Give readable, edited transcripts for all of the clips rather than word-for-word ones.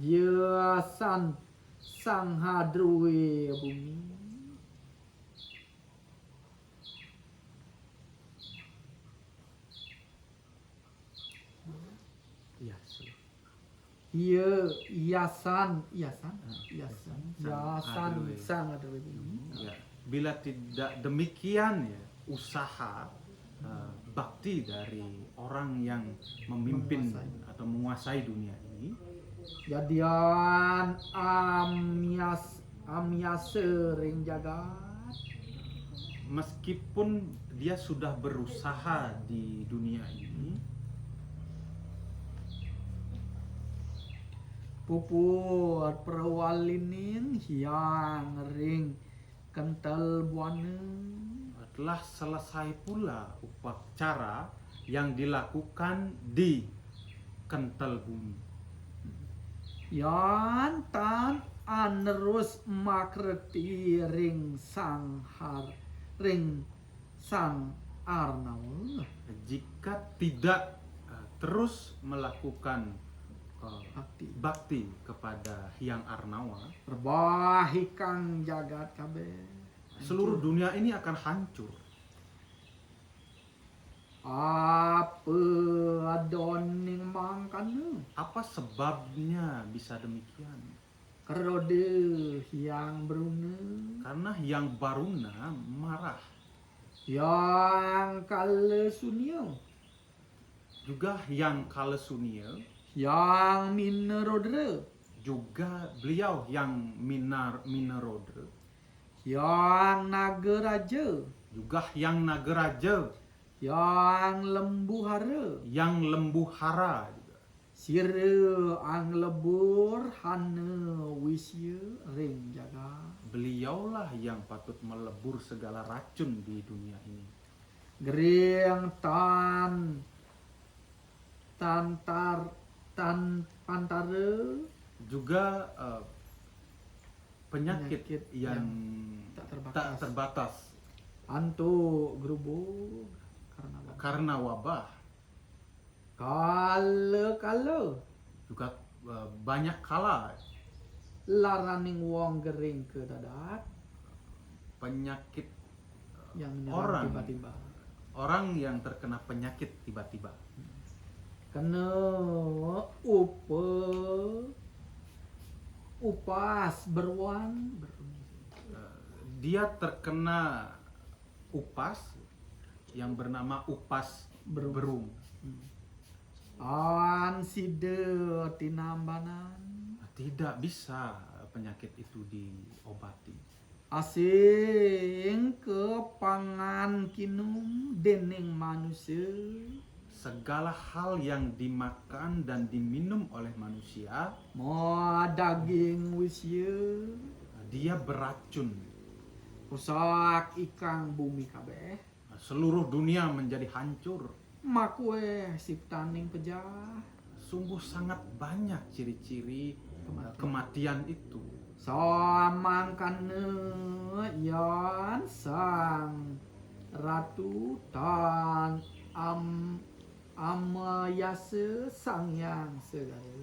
Yasan sang hadruwe bumi. Yasan sang hadruwe bumi. Ya. Bila tidak demikian ya, usaha bakti dari orang yang memimpin atau menguasai dunia ini, Jadian amyas sering jagat. meskipun dia sudah berusaha di dunia ini, Puput perwalinin hiang ring kental buana. telah selesai pula upacara yang dilakukan di kental bumi. Yan tan anerus makreti ring sang Arnaul. Jika tidak terus melakukan bakti kepada Hyang Arnawa, Perbahikang jagat kabeh. seluruh dunia ini akan hancur. Apa adoning mangkana? Apa sebabnya bisa demikian? Kerode yang beruna. Karena Hyang Baruna marah. Yang kala sunyo. Juga Hyang Kalesunia, Yang minerodre. juga beliau yang Minerodre, Yang nagaraja. juga Hyang Nagaraja, Yang lembuhara. yang Lembuhara juga. Sire ang lebur hana wisya ring jaga. Beliaulah yang patut melebur segala racun di dunia ini. Gering pantara. Juga penyakit yang tak terbatas Anto gerubuk karena wabah. Kala Juga banyak kala laraning wong gering ke dadak penyakit yang menyerang tiba-tiba. Orang yang terkena penyakit tiba-tiba. Kena upas beruang. Dia terkena upas yang bernama upas berung. An side tinambanan. Tidak bisa penyakit itu diobati. Asing ke pangan kinum dening manusia. Segala hal yang dimakan dan diminum oleh manusia, Mau daging wisya. dia beracun. Rusak ikang bumi kabeh. Seluruh dunia menjadi hancur. Makwe siptaning pejah. Sungguh sangat banyak ciri-ciri kematian itu. Samangkana yan sang ratu tan amayase sang yang segala.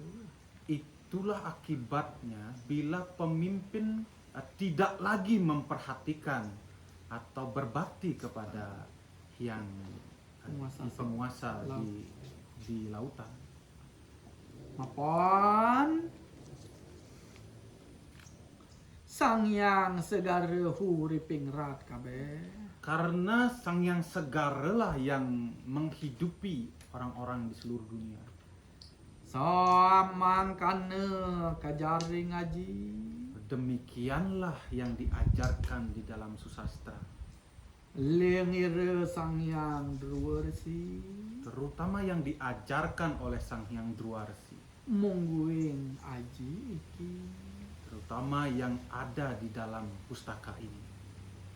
Itulah akibatnya bila pemimpin tidak lagi memperhatikan atau berbakti kepada yang penguasa di lautan. Mapan sang yang segara huriping rat kabeh. Karena Sang Yang Segara lah yang menghidupi orang-orang di seluruh dunia. Samangkana kajari ngaji. Demikianlah yang diajarkan di dalam susastra. Lengire sang yang druwersi. Terutama yang diajarkan oleh Sang Hyang Druwarsi. Mungguing aji iki. Terutama yang ada di dalam pustaka ini.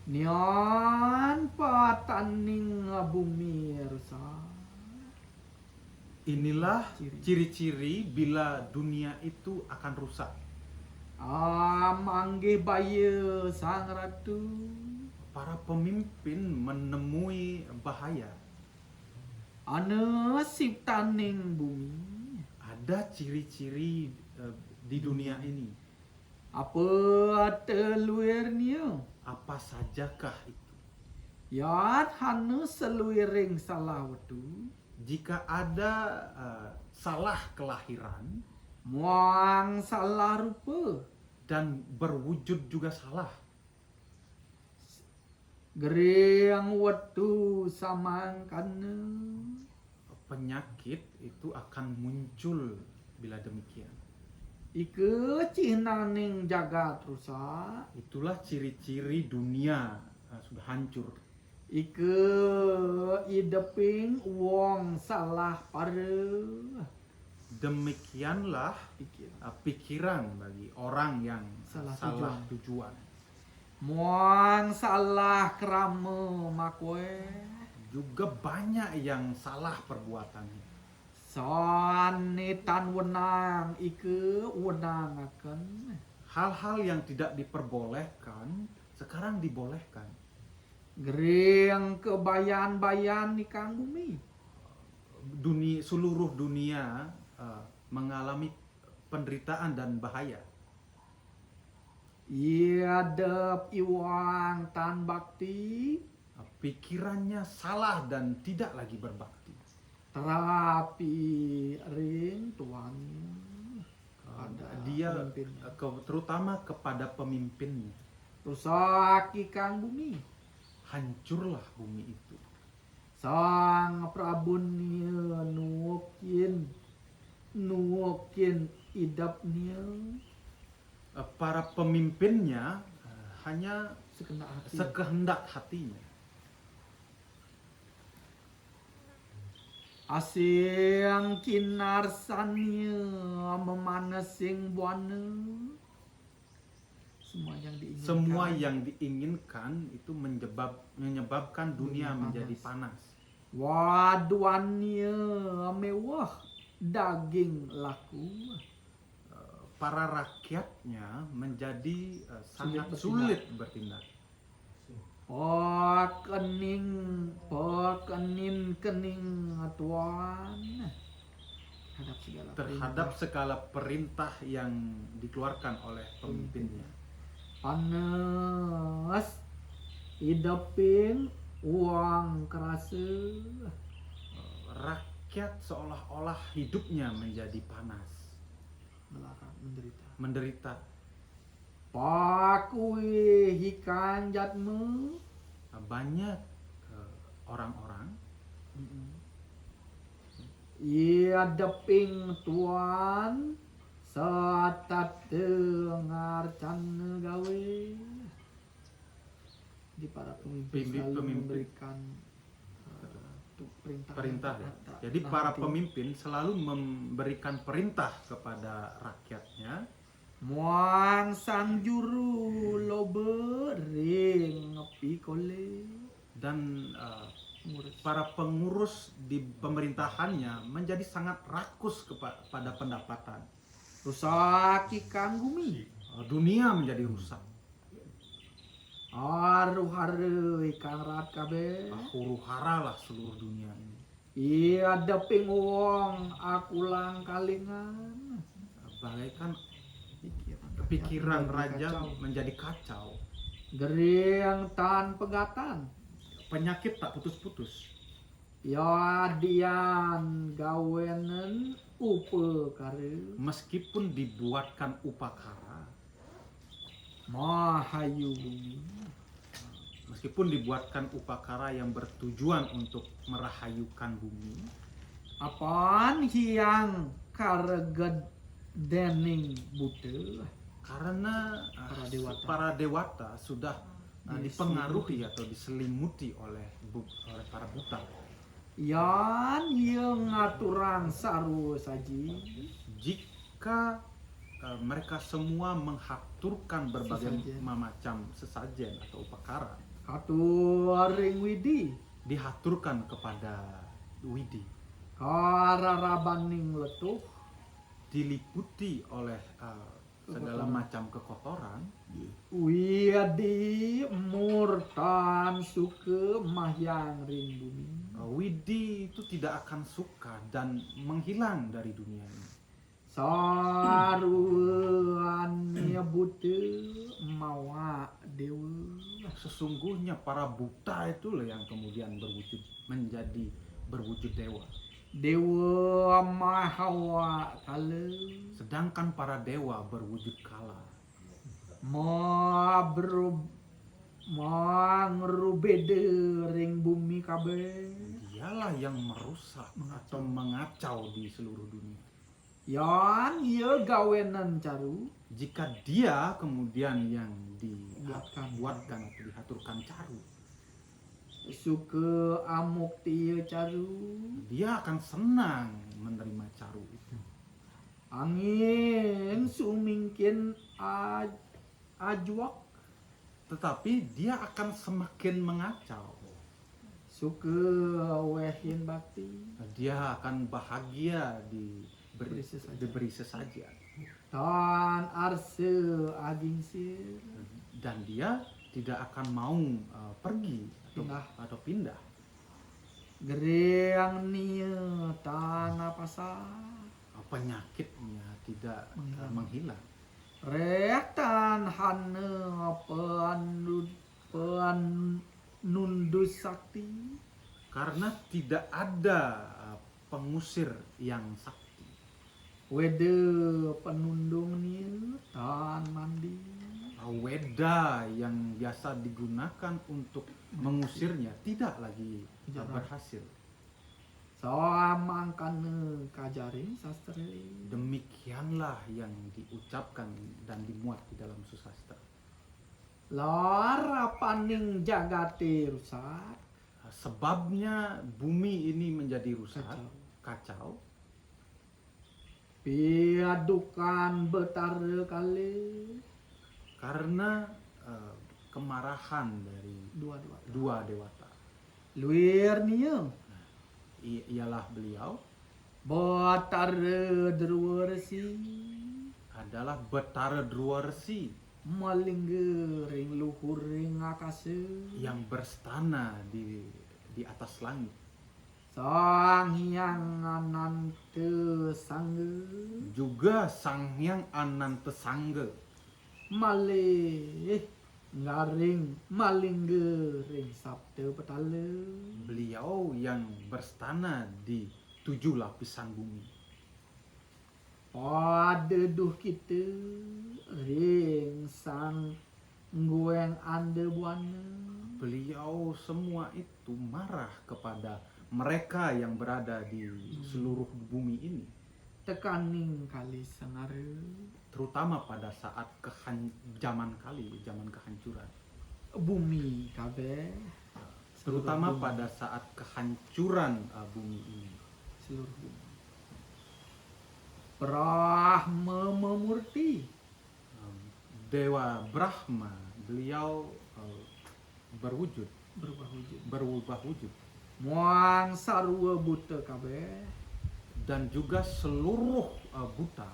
Nian pataning bumi rasa. Inilah ciri-ciri bila dunia itu akan rusak. Manggih baya sang ratu. Para pemimpin menemui bahaya. Ana siptaning bumi. Ada ciri-ciri di dunia ini. Apa teluirnya? Apa sajakah itu? Ya hanu seluiring salah wetu. Jika ada salah kelahiran Muang salah rupa. dan berwujud juga salah, Geriang wetu samangkana. penyakit itu akan muncul bila demikian. Ike cihnaning jagat rusak. Itulah ciri-ciri dunia sudah hancur. Ike ideping wong salah pare. Demikianlah pikiran bagi orang yang salah tujuan. Muang salah krama makwe. Juga banyak yang salah perbuatannya. Sanitan wenang ike wenang akan. Hal-hal yang tidak diperbolehkan sekarang dibolehkan. Gering kebayan-bayan di kang bumi. Seluruh dunia mengalami penderitaan dan bahaya. Ia dep iwang tan bakti. Pikirannya salah dan tidak lagi berbakti. Terapi ring tuannya. Dia pemimpinnya. Terutama kepada pemimpinnya. Rusak ikang bumi. Hancurlah bumi itu. Sang prabunya nuokin idapnya Para pemimpinnya hanya sekehendak hatinya. Asing kinarsannya memanasing buana. Semua yang diinginkan itu menyebabkan dunia menjadi panas. Waduannya mewah, daging laku. Para rakyatnya menjadi sangat sulit bertindak. Kening tuan terhadap segala perintah yang dikeluarkan oleh pemimpinnya. Panas hidupin uang kerasa. Rakyat seolah-olah hidupnya menjadi panas, menderita. Pakui hikan jatmu. Banyak orang-orang ia deping tuan saat dengar can gawe. Di para pemimpin selalu memberikan perintah. Jadi para pemimpin selalu memberikan perintah kepada rakyatnya. Muang sang juru lobe ring pikole. Dan para pengurus di pemerintahannya menjadi sangat rakus kepada pendapatan. Rusak ikan bumi. Dunia menjadi rusak. Haru-haru ikan rat kabe. Huru-hara lah seluruh dunia ini. Iya deping wong akulang kalingan. Bagaikan pikiran raja menjadi kacau. Gering tan pegatan. Penyakit tak putus-putus. Ya dian gawenen upe kare. Meskipun dibuatkan upakara, Mahayu bumi. meskipun dibuatkan upakara yang bertujuan untuk merahayukan bumi, Apaan hiang kareged dening buta. karena para dewata sudah dipengaruhi atau diselimuti oleh para buta. Yan yang ngaturang saru saji. Jika mereka semua menghaturkan berbagai macam sesajen atau upakara, Katuring widi. dihaturkan kepada widi, Kararabaning letuh. diliputi oleh segala macam kekotoran, Widi murtan suke mahyang ring bumi. widi itu tidak akan suka dan menghilang dari dunia ini. Saruannya buta mawa dewa. Sesungguhnya para buta itulah yang kemudian berwujud dewa. Dewa mahawa kala Sedangkan para dewa berwujud kala. ngerubede ring bumi kabeh. Dialah yang merusak atau mengacau di seluruh dunia. Yang ia gawenan caru Jika dia kemudian yang Buatkan. dibuatkan atau diaturkan caru, suka amuk tia caru dia akan senang menerima caru itu. angin sumingkin ajwak Tetapi dia akan semakin mengacau. suka wehin bakti Dia akan bahagia diberi sesajen. tan arse aging sir Dan dia tidak akan mau pergi atau pindah. gereang nia tanah pasar Penyakitnya tidak menghilang. rek tan hane penundus sakti Karena tidak ada pengusir yang sakti. wede penundung nia tan mandi Weda yang biasa digunakan untuk mengusirnya tidak lagi berhasil. samangkan kajaring sastra Demikianlah yang diucapkan dan dimuat di dalam susastra. lara paning jagate rusak Sebabnya bumi ini menjadi rusak, kacau. piadukan betara kali Karena kemarahan dari dua dewata. luir nia Ialah beliau betara derwarsi adalah Betara Druwarsi malingge ring luhur ring akase yang berstana di atas langit. sang hyang ananta sangge Juga Sang Hyang Anantesangga malih ngaring malingge ring sabda petala beliau yang berstana di 7 lapisan bumi. pada duh kita ring sang ngueng ande buana Beliau semua itu marah kepada mereka yang berada di seluruh bumi ini, tekaning kali sengare terutama pada saat zaman kehancuran, bumi kabeh terutama pada saat kehancuran bumi ini. seluruh bumi Brahma memurti Dewa Brahma, beliau berubah wujud muang sarua buta kabeh dan juga seluruh buta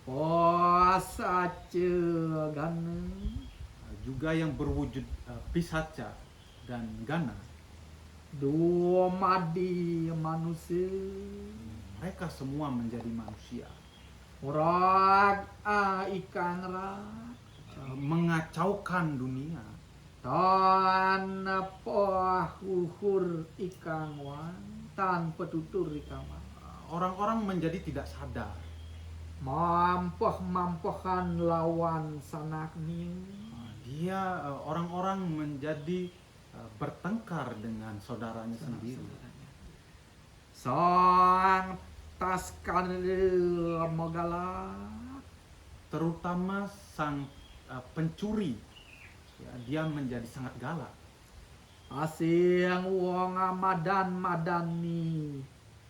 puasa gana juga yang berwujud pisaca dan gana. dua madi manusia Mereka semua menjadi manusia, Rag ikan rak mengacaukan dunia. tan pahuhur ikan wan tan petutur ikan wan Orang-orang menjadi tidak sadar. mampohan lawan sanak ni Orang-orang menjadi bertengkar dengan saudaranya sendiri. sang taskar megala Terutama sang pencuri, ya, dia menjadi sangat galak. asing wong madani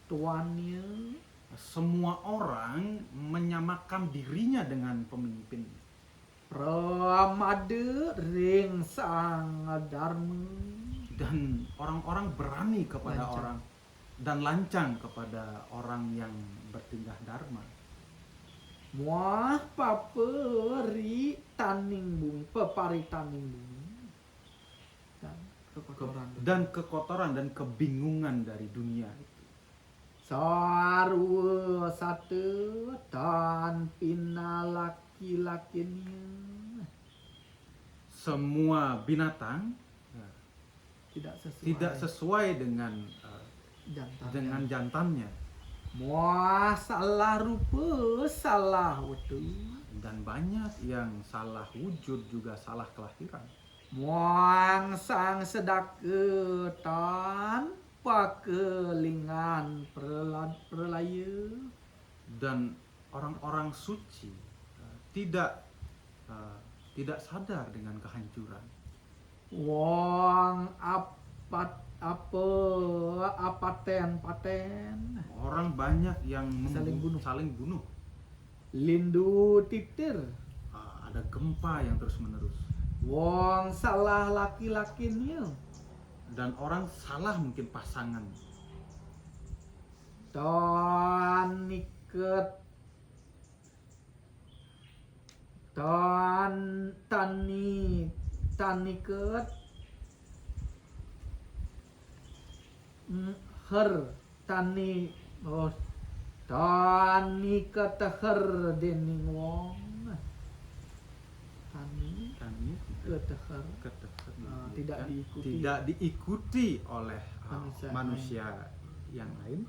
tuannya Semua orang menyamakan dirinya dengan pemimpin. Ramade ring sang dharma Dan orang-orang berani kepada Lancang. orang dan lancang kepada orang yang bertindak dharma. muah paperi taning bumi pepari taning bumi dan kekotoran Dan kekotoran dan kebingungan dari dunia itu. sarua satu tan pina laki-lakinya Semua binatang tidak sesuai dengan jantannya. jantannya. Mua salah rupa salah waktu. Dan banyak yang salah wujud juga salah kelahiran. Muang sang sedaketan pakelingan perlaya. Dan orang-orang suci tidak sadar dengan kehancuran. Wong paten Orang banyak yang Saling bunuh. bunuh. Lindu titir. Ada gempa yang terus-menerus. Wong salah laki-lakinya. Dan orang salah mungkin pasangan. Taniket her tani keteher dening wong tani keteher tidak diikuti oleh manusia yang lain.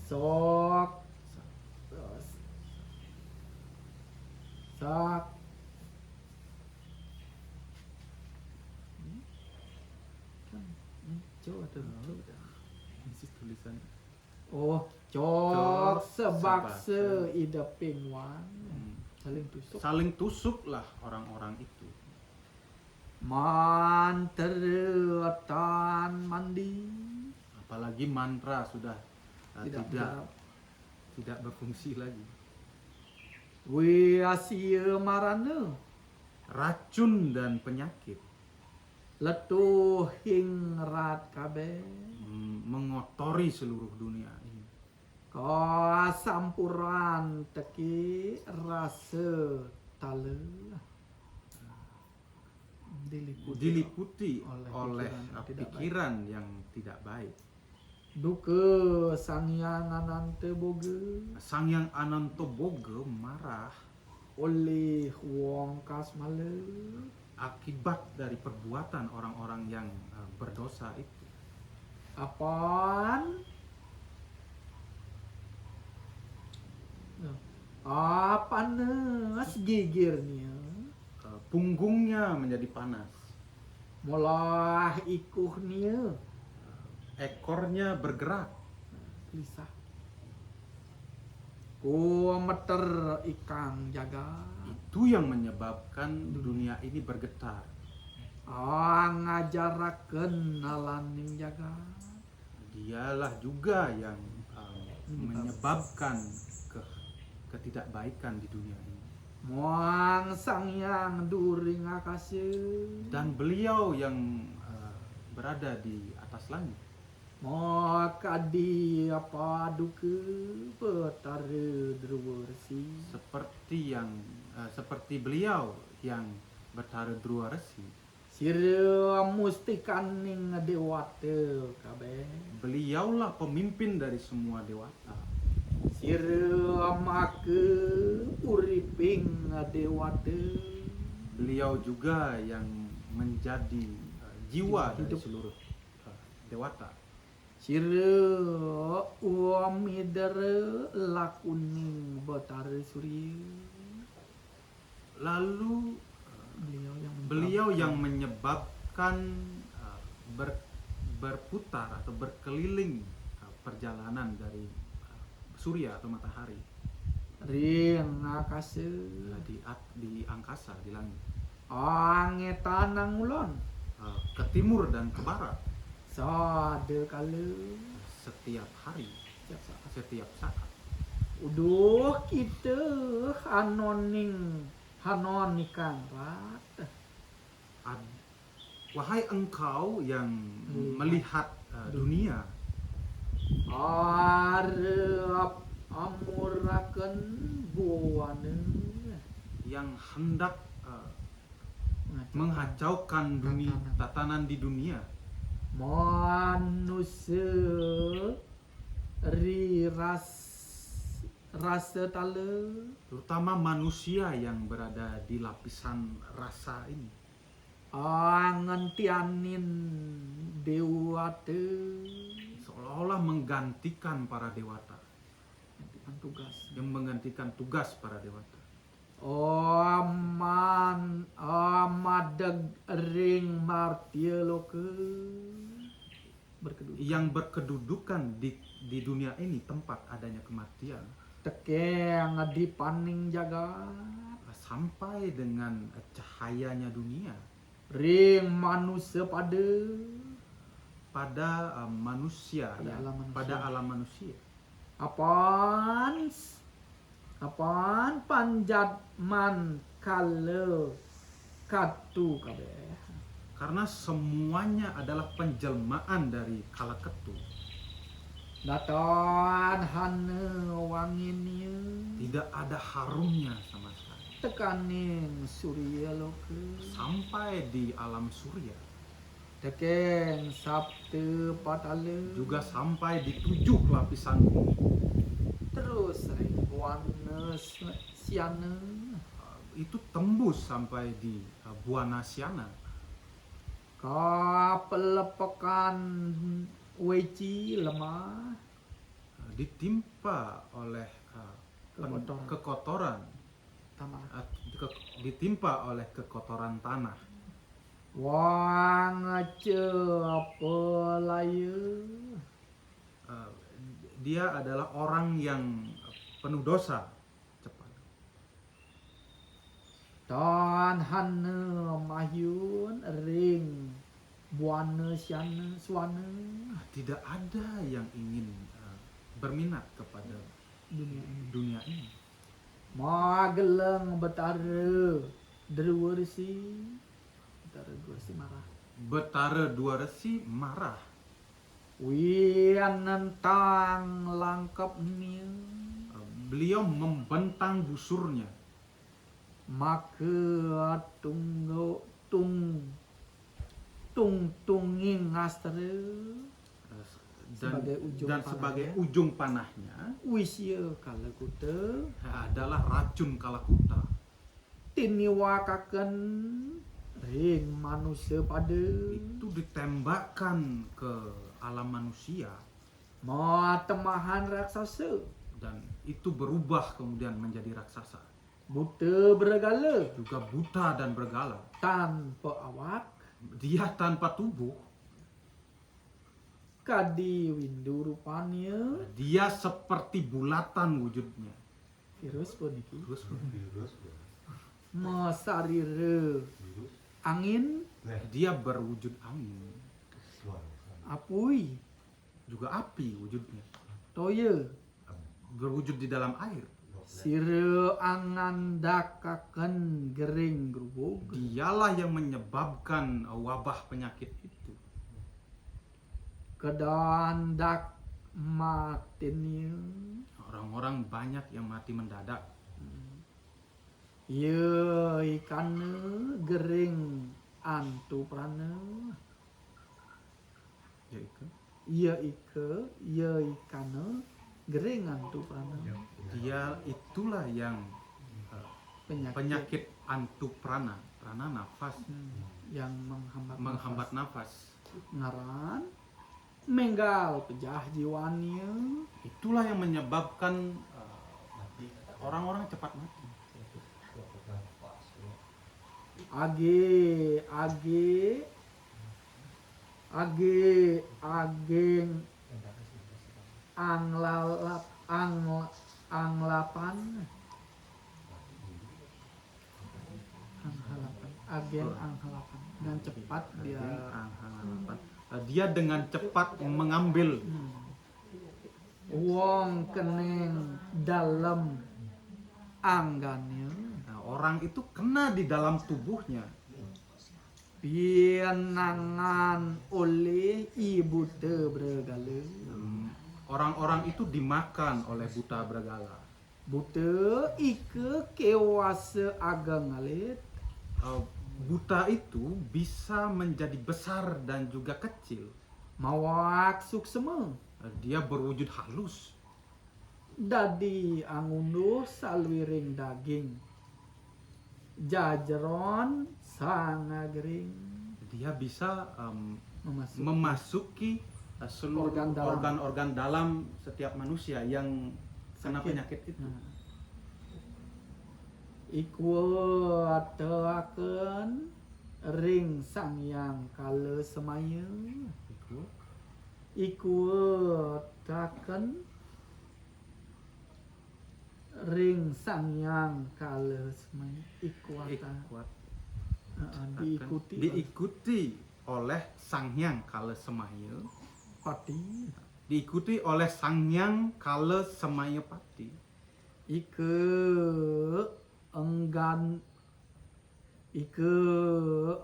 Sok Tulisan cok sebakse ideping wan saling tusuklah orang-orang itu. Manteretan mandi, apalagi mantra sudah tidak berfungsi lagi. Wiasia marana, racun dan penyakit letuh hingrat kabeh mengotori seluruh dunia ini. Kasampuran teki rasa tale diliputi oleh pikiran yang tidak baik. Duka Sang Hyang Ananta Boga marah oleh wong kasmale akibat dari perbuatan orang-orang yang berdosa itu. Apaan panas gigirnya, punggungnya menjadi panas, molah ikuhnya, ekornya bergerak, lisah, ku meter ikan jaga. Itu yang menyebabkan dunia ini bergetar. Ngajaraken nalaning jaga. Dialah juga yang menyebabkan ketidakbaikan di dunia ini. Muang Sang Hyang During Akase, dan beliau yang berada di atas langit. Makadi apa duke petare Druwarsi, seperti beliau yang bertara Druwarsi. Sira mustikaning dewata kabeh. Beliaulah pemimpin dari semua dewata. Sira make uriping dewata. Beliau juga yang menjadi jiwa dari seluruh dewata. Sira uamidara lakuning betara surya. Lalu beliau yang menyebabkan berputar atau berkeliling perjalanan dari surya atau matahari ring akase di angkasa, di langit, angetan ngulon ke timur dan ke barat, sade kala setiap hari, setiap saat. Uduh kita hanonikan rat. Wahai engkau yang melihat dunia, arep amuraken buane yang hendak menghacaukan tatanan di dunia. manusia rasa tala terutama manusia yang berada di lapisan rasa ini, ngentianin dewata seolah-olah menggantikan para dewata, ngentikan tugas. yang menggantikan tugas para dewata. Amadeg ring martia loke berkedudukan. Yang berkedudukan di dunia ini tempat adanya kematian, Tekeng di paning jagat sampai dengan cahayanya dunia ring manusia pada manusia, Pada ya, alam manusia. pada alam manusia. apaan panjat man kale katu kabeh. Karena semuanya adalah penjelmaan dari kala ketu. Datan hane wanginya Tidak ada harumnya sama sekali. tekaning surya loke Sampai di alam surya, tekeng sabte patale juga sampai di 7 lapisan bumi. terus ring warna siana Itu tembus sampai di Buana Siana. kapelepekan weci lemah Ditimpa oleh kekotoran, tanah ditimpa oleh kekotoran tanah. wang cepelaya Dia adalah orang yang penuh dosa. Cepat. dan hane mahyun ring buana siana suana Tidak ada yang ingin berminat kepada dunia ini dunia ini. mageleng betara derwersi marah Betara Dua Resi marah. wian nentang langkap nia Beliau membentang busurnya. maka tunging astre Dan sebagai ujung panahnya wisya kalakuta adalah racun kalakuta. tiniwakaken ring manusia pada Itu ditembakkan ke alam manusia, matemahan raksasa dan itu berubah kemudian menjadi raksasa. buta bergala Juga buta dan bergala. tanpa awak Dia tanpa tubuh. kadi windu rupanya Dia seperti bulatan wujudnya. virus pun iki Terus masarire angin dia berwujud angin, apui juga api wujudnya, toya berwujud di dalam air. sire angan dakaken gering grubug Dialah yang menyebabkan wabah penyakit itu. kedandak matinya Orang-orang banyak yang mati mendadak. ye ikane gering antu prana Yaitu ye ikane gering antu prana dia itulah yang penyakit antu prana nafas, yang menghambat nafas. ngaran menggal pejah jiwanya Itulah yang menyebabkan orang-orang cepat mati. ageng anglapan dan cepat Dia dengan cepat mengambil wong kening dalam anggannya orang itu kena di dalam tubuhnya. pianangan oleh ibu bergala Orang-orang itu dimakan oleh buta bergala. buta ike kewasa ageng alit Buta itu bisa menjadi besar dan juga kecil. mawak suksema Dia berwujud halus. dadi angunduh salwiring daging jajeron sangagering Dia bisa memasuki memasuki seluruh Organ dalam. organ-organ dalam setiap manusia yang kena Sakit. penyakit itu. Nah. Iku ateakeun ring sang yang kala semaya Itu. iku taken ring sang yang kala semaya iku Ikuat. diikuti oleh Sang Hyang Kala Semaya, pati diikuti oleh Sang Hyang Kala Semaya Pati. Ike enggan Ike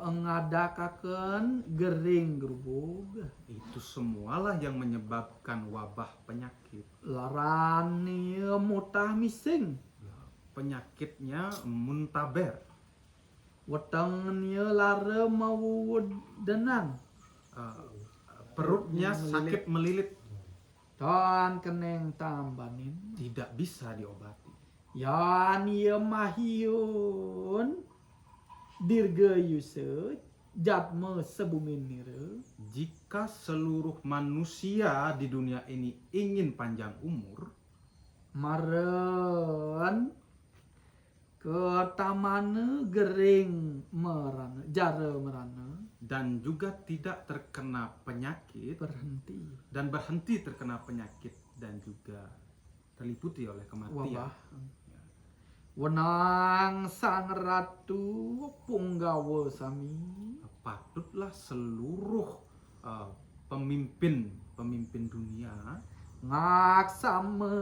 engadakaken gering grubug Itu semualah yang menyebabkan wabah penyakit. larani mutah mising Penyakitnya muntaber, wetengnya lara mawudenan perutnya Melilit. sakit melilit, tan keneng tambanin tidak bisa diobati. yan ieu mahiun dirgayuse jatme sebuminire Jika seluruh manusia di dunia ini ingin panjang umur, maren ke tamane gering merana jare merana dan juga tidak terkena penyakit berhenti dan berhenti terkena penyakit dan juga terliputi oleh kematian. wabah wenang sang ratu punggawa sami Patutlah seluruh pemimpin dunia ngaksame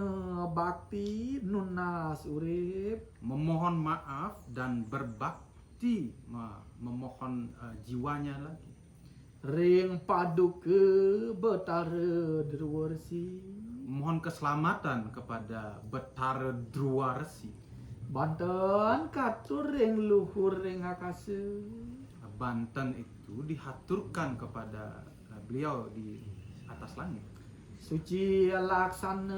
bakti nunas urip memohon maaf dan berbakti, memohon jiwanya lagi, ring paduke betara derwersi mohon keselamatan kepada Betara Druwarsi. Banten katur ring luhur ring akase Banten itu dihaturkan kepada beliau di atas langit. suci laksana